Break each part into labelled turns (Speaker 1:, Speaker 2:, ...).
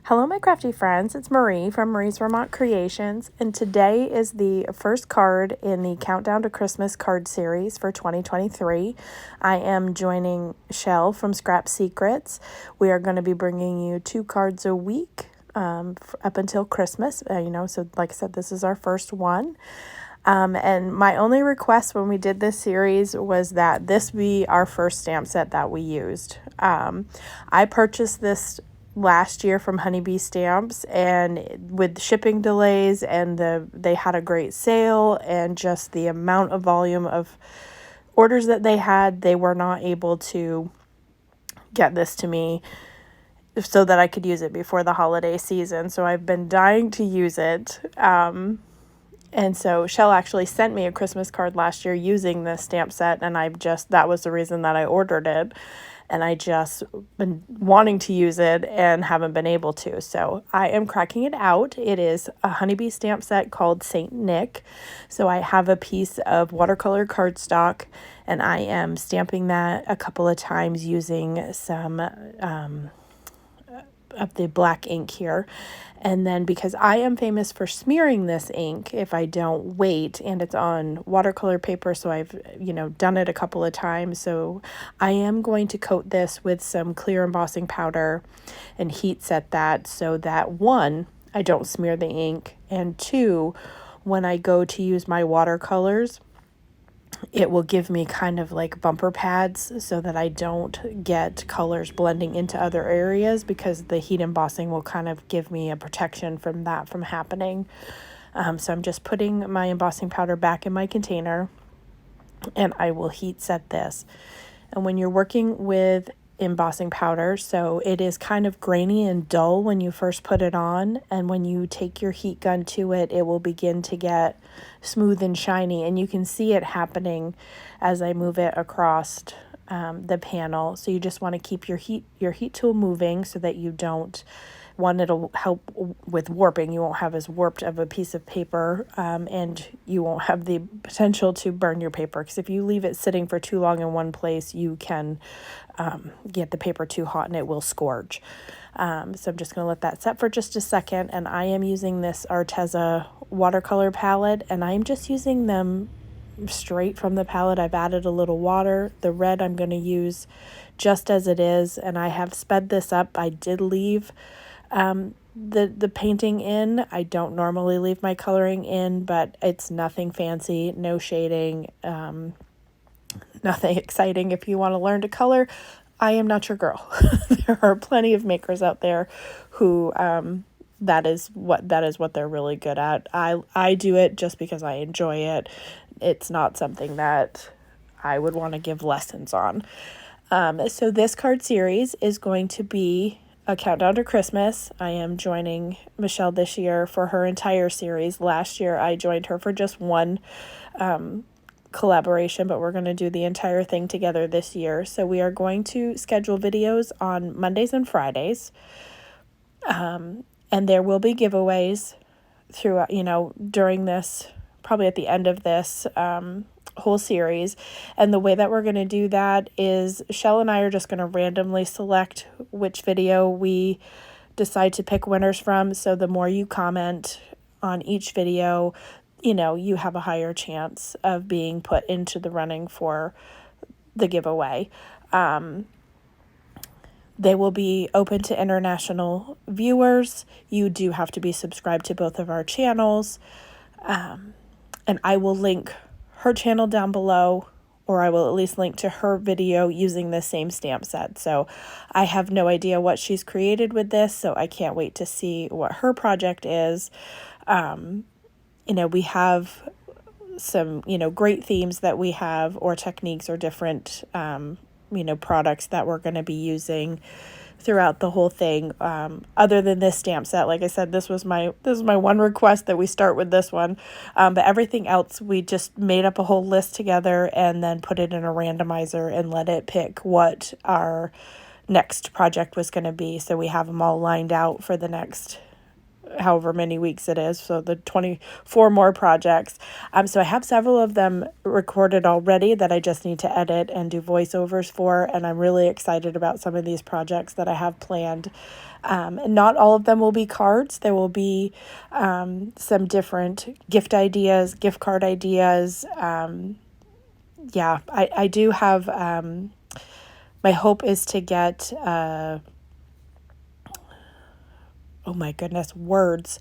Speaker 1: Hello, my crafty friends. It's Marie from Marie's Vermont Creations, and today is the first card in the Countdown to Christmas card series for 2023. I am joining Michele from Scrapsecrets. We are going to be bringing you 2 cards a week up until Christmas. So like I said, this is our first one. And my only request when we did this series was that this be our first stamp set that we used. I purchased this last year from Honeybee Stamps, and with shipping delays and they had a great sale and just the amount of volume of orders that they had, they were not able to get this to me so that I could use it before the holiday season. So I've been dying to use it. And so Shell actually sent me a Christmas card last year using this stamp set, and that was the reason that I ordered it. And I just been wanting to use it and haven't been able to. So I am cracking it out. It is a Honeybee stamp set called Saint Nick. So I have a piece of watercolor cardstock, and I am stamping that a couple of times using some of the black ink here. And then because I am famous for smearing this ink if I don't wait, and it's on watercolor paper, so I've done it a couple of times, so I am going to coat this with some clear embossing powder and heat set that so that 1, I don't smear the ink, and 2, when I go to use my watercolors, it will give me kind of like bumper pads so that I don't get colors blending into other areas, because the heat embossing will kind of give me a protection from that from happening. So I'm just putting my embossing powder back in my container, and I will heat set this. And when you're working with embossing powder, so it is kind of grainy and dull when you first put it on, and when you take your heat gun to it, it will begin to get smooth and shiny, and you can see it happening as I move it across the panel. So you just want to keep your heat tool moving so that you don't. One, it'll help with warping. You won't have as warped of a piece of paper, and you won't have the potential to burn your paper, because if you leave it sitting for too long in one place, you can get the paper too hot and it will scorch. So I'm just going to let that set for just a second, and I am using this Arteza watercolor palette, and I'm just using them straight from the palette. I've added a little water. The red I'm going to use just as it is, and I have sped this up. I did leave the painting in. I don't normally leave my coloring in, but it's nothing fancy, no shading, nothing exciting. If you want to learn to color, I am not your girl. There are plenty of makers out there who that is what they're really good at. I do it just because I enjoy it. It's not something that I would want to give lessons on. So this card series is going to be a countdown to Christmas. I am joining Michele this year for her entire series. Last year I joined her for just one collaboration, but we're going to do the entire thing together this year. So we are going to schedule videos on Mondays and Fridays, and there will be giveaways throughout, during this, probably at the end of this whole series. And the way that we're going to do that is Shell and I are just going to randomly select which video we decide to pick winners from. So the more you comment on each video, you have a higher chance of being put into the running for the giveaway. They will be open to international viewers. You do have to be subscribed to both of our channels. And I will link her channel down below, or I will at least link to her video using the same stamp set. So I have no idea what she's created with this, so I can't wait to see what her project is. We have some, great themes that we have, or techniques, or different, products that we're going to be using throughout the whole thing. Other than this stamp set, like I said, this was my one request, that we start with this one. But everything else, we just made up a whole list together and then put it in a randomizer and let it pick what our next project was going to be. So we have them all lined out for the next however many weeks it is, so the 24 more projects. So I have several of them recorded already that I just need to edit and do voiceovers for, and I'm really excited about some of these projects that I have planned. And not all of them will be cards. There will be some different gift ideas, gift card ideas. I do have, my hope is to get, oh my goodness, words.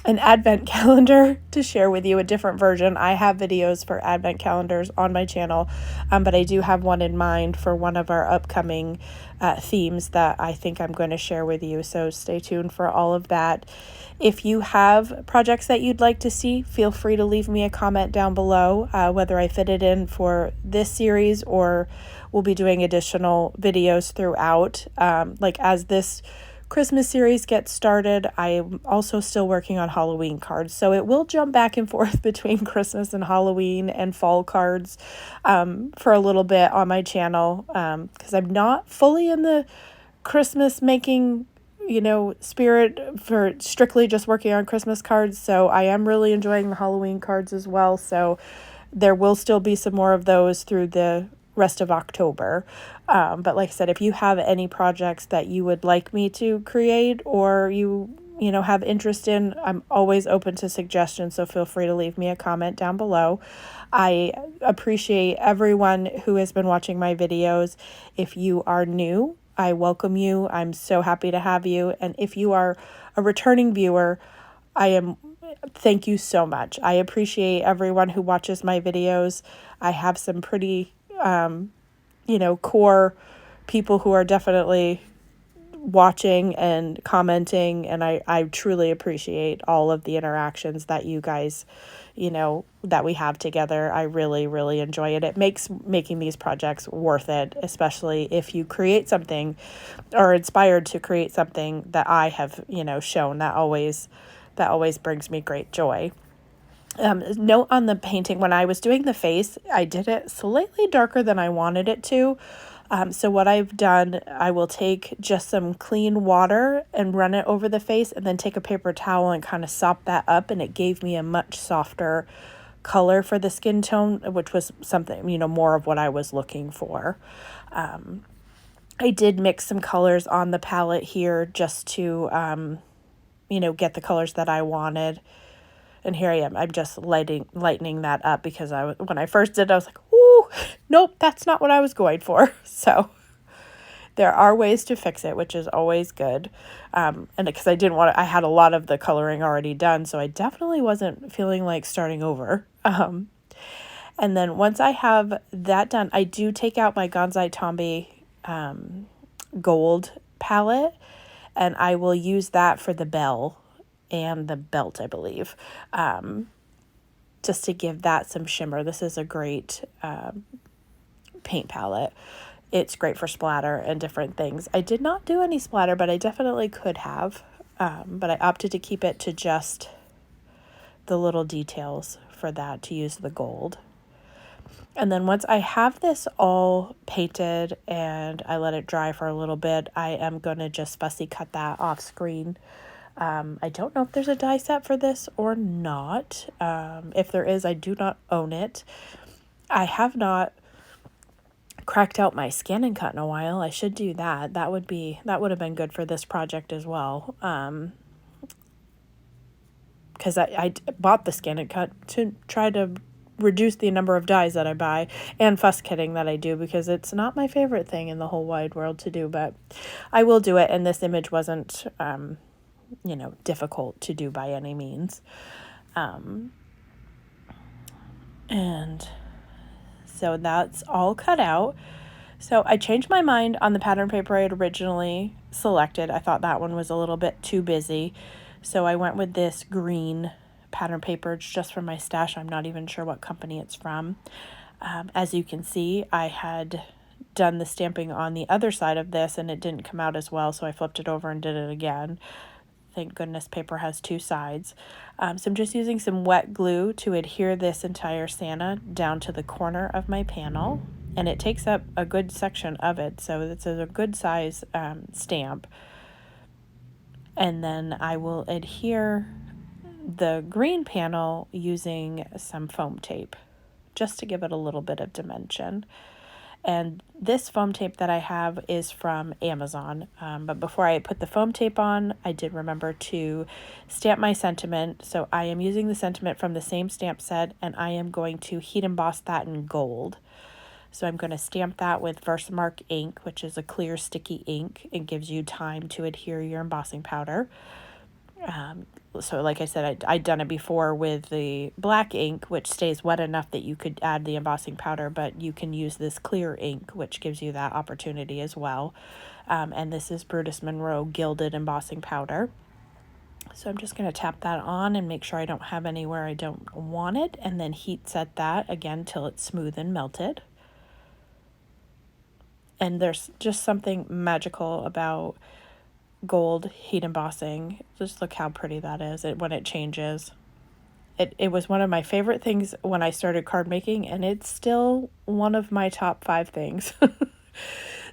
Speaker 1: An advent calendar to share with you, a different version. I have videos for advent calendars on my channel, but I do have one in mind for one of our upcoming themes that I think I'm going to share with you. So stay tuned for all of that. If you have projects that you'd like to see, feel free to leave me a comment down below, whether I fit it in for this series or we'll be doing additional videos throughout. Like as this Christmas series gets started, I'm also still working on Halloween cards, so it will jump back and forth between Christmas and Halloween and fall cards for a little bit on my channel, because I'm not fully in the Christmas making spirit for strictly just working on Christmas cards, so I am really enjoying the Halloween cards as well, so there will still be some more of those through the rest of October. But like I said, if you have any projects that you would like me to create or you have interest in, I'm always open to suggestions, so feel free to leave me a comment down below. I appreciate everyone who has been watching my videos. If you are new, I welcome you. I'm so happy to have you. And if you are a returning viewer, thank you so much. I appreciate everyone who watches my videos. I have some pretty core people who are definitely watching and commenting, and I truly appreciate all of the interactions that you guys, that we have together. I really, really enjoy it. It makes making these projects worth it, especially if you create something or inspired to create something that I have, shown. That always brings me great joy. Note on the painting, when I was doing the face, I did it slightly darker than I wanted it to. So what I've done, I will take just some clean water and run it over the face and then take a paper towel and kind of sop that up, and it gave me a much softer color for the skin tone, which was something, more of what I was looking for. I did mix some colors on the palette here just to, get the colors that I wanted. And here I am. I'm just lightening that up because when I first did it, I was like, ooh, nope, that's not what I was going for. So there are ways to fix it, which is always good. And because I had a lot of the coloring already done, so I definitely wasn't feeling like starting over. And then once I have that done, I do take out my Gonzai Tombi gold palette, and I will use that for the bell and the belt, I believe, just to give that some shimmer. This is a great paint palette. It's great for splatter and different things. I did not do any splatter, but I definitely could have, but I opted to keep it to just the little details for that, to use the gold. And then once I have this all painted and I let it dry for a little bit, I am going to just fussy cut that off screen. I don't know if there's a die set for this or not. If there is, I do not own it. I have not cracked out my scan and cut in a while. I should do that. That would have been good for this project as well. Because I bought the scan and cut to try to reduce the number of dies that I buy and fuss kitting that I do, because it's not my favorite thing in the whole wide world to do, but I will do it. And this image wasn't, difficult to do by any means. And so that's all cut out. So I changed my mind on the pattern paper I had originally selected. I thought that one was a little bit too busy. So I went with this green pattern paper. It's just from my stash. I'm not even sure what company it's from. As you can see, I had done the stamping on the other side of this and it didn't come out as well. So I flipped it over and did it again. Thank goodness paper has two sides. So I'm just using some wet glue to adhere this entire Santa down to the corner of my panel. And it takes up a good section of it. So it's a good size stamp. And then I will adhere the green panel using some foam tape just to give it a little bit of dimension. And this foam tape that I have is from Amazon. But before I put the foam tape on, I did remember to stamp my sentiment. So I am using the sentiment from the same stamp set, and I am going to heat emboss that in gold. So I'm going to stamp that with Versamark ink, which is a clear sticky ink. It gives you time to adhere your embossing powder. So like I said, I'd done it before with the black ink, which stays wet enough that you could add the embossing powder, but you can use this clear ink, which gives you that opportunity as well. And this is Brutus Monroe Gilded Embossing Powder. So I'm just going to tap that on and make sure I don't have anywhere I don't want it, and then heat set that again till it's smooth and melted. And there's just something magical about gold heat embossing. Just look how pretty that is when it changes. It was one of my favorite things when I started card making, and it's still one of my top 5 things.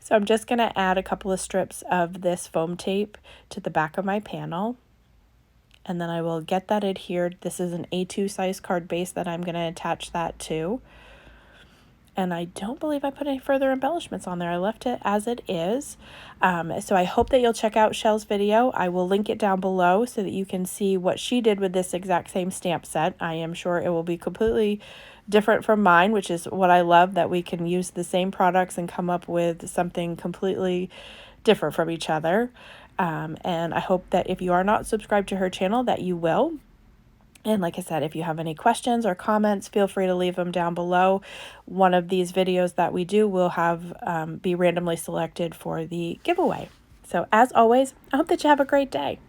Speaker 1: So I'm just going to add a couple of strips of this foam tape to the back of my panel, and then I will get that adhered. This is an A2 size card base that I'm going to attach that to. And I don't believe I put any further embellishments on there. I left it as it is. So I hope that you'll check out Shell's video. I will link it down below so that you can see what she did with this exact same stamp set. I am sure it will be completely different from mine, which is what I love, that we can use the same products and come up with something completely different from each other. And I hope that if you are not subscribed to her channel, that you will. And like I said, if you have any questions or comments, feel free to leave them down below. One of these videos that we do will have be randomly selected for the giveaway. So as always, I hope that you have a great day.